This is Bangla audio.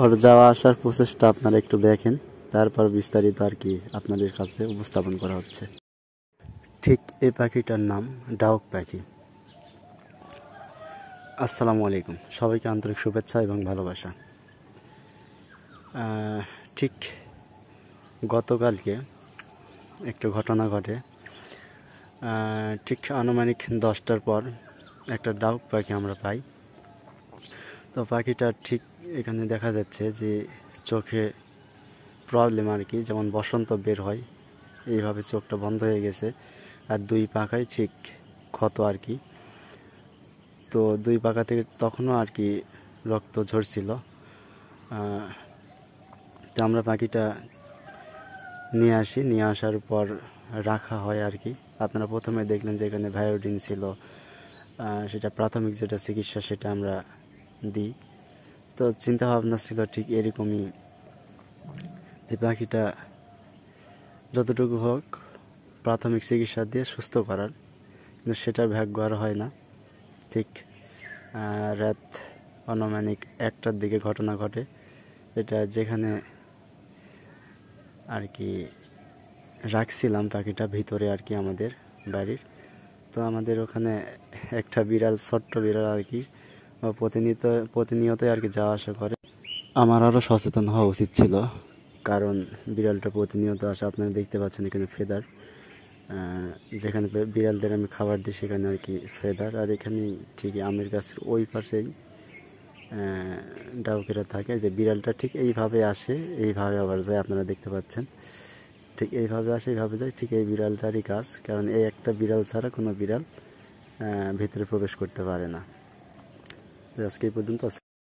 ওর যাওয়া আসার প্রসেসটা আপনারা একটু দেখেন, তারপর বিস্তারিত আর কি আপনাদের কাছে উপস্থাপন করা হচ্ছে। ঠিক এই পাখিটার নাম ডাউক পাখি। আসসালামু আলাইকুম, সবাইকে আন্তরিক শুভেচ্ছা এবং ভালোবাসা। ঠিক গতকালকে একটু ঘটনা ঘটে। ঠিক আনুমানিক 10টার পর একটা ডাউক পাখি আমরা পাই। তো পাখিটা ঠিক এখানে দেখা যাচ্ছে যে চোখে প্রবলেম আর কি, যেমন বসন্ত বের হয় এইভাবে চোখটা বন্ধ হয়ে গেছে, আর দুই পাখায় ঠিক ক্ষত আর কি। তো দুই পাখা থেকে তখনও আর কি রক্ত ঝরছিল। তো আমরা পাখিটা নিয়ে আসি, নিয়ে আসার পর রাখা হয় আর কি। আপনারা প্রথমে দেখলেন যে এখানে ভায়োডিন ছিল, সেটা প্রাথমিক যেটা চিকিৎসা সেটা আমরা দিই। তো চিন্তা ভাবনা ছিল ঠিক এরকমই, যে পাখিটা যতটুকু হোক প্রাথমিক চিকিৎসা দিয়ে সুস্থ করার, কিন্তু সেটা ভাগ্য আর হয় না। ঠিক রাত আনুমানিক 1টার দিকে ঘটনা ঘটে, এটা যেখানে আর কি রাখছিলাম পাখিটা ভিতরে আর কি আমাদের বাড়ির। তো আমাদের ওখানে একটা বিড়াল, ছোট্ট বিড়াল আর কি, প্রতিনিয়তই আর কি যাওয়া আসা করে। আমার আরও সচেতন হওয়া উচিত ছিল, কারণ বিড়ালটা প্রতিনিয়ত আসে। আপনারা দেখতে পাচ্ছেন এখানে ফেদার, যেখানে বিড়ালদের আমি খাবার দিই সেখানে আর কি ফেদার। আর এখানে ঠিকই আমের গাছের ওই পাশেই ডাউকেরা থাকে। যে বিড়ালটা ঠিক এইভাবে আসে, এইভাবে আবার যায়, আপনারা দেখতে পাচ্ছেন। ঠিক এইভাবে আসে, এইভাবে যায়, ঠিক এই বিড়ালটারই কাজ। কারণ এই একটা বিড়াল ছাড়া কোনো বিড়াল ভিতরে প্রবেশ করতে পারে না। আজকে এই পর্যন্ত।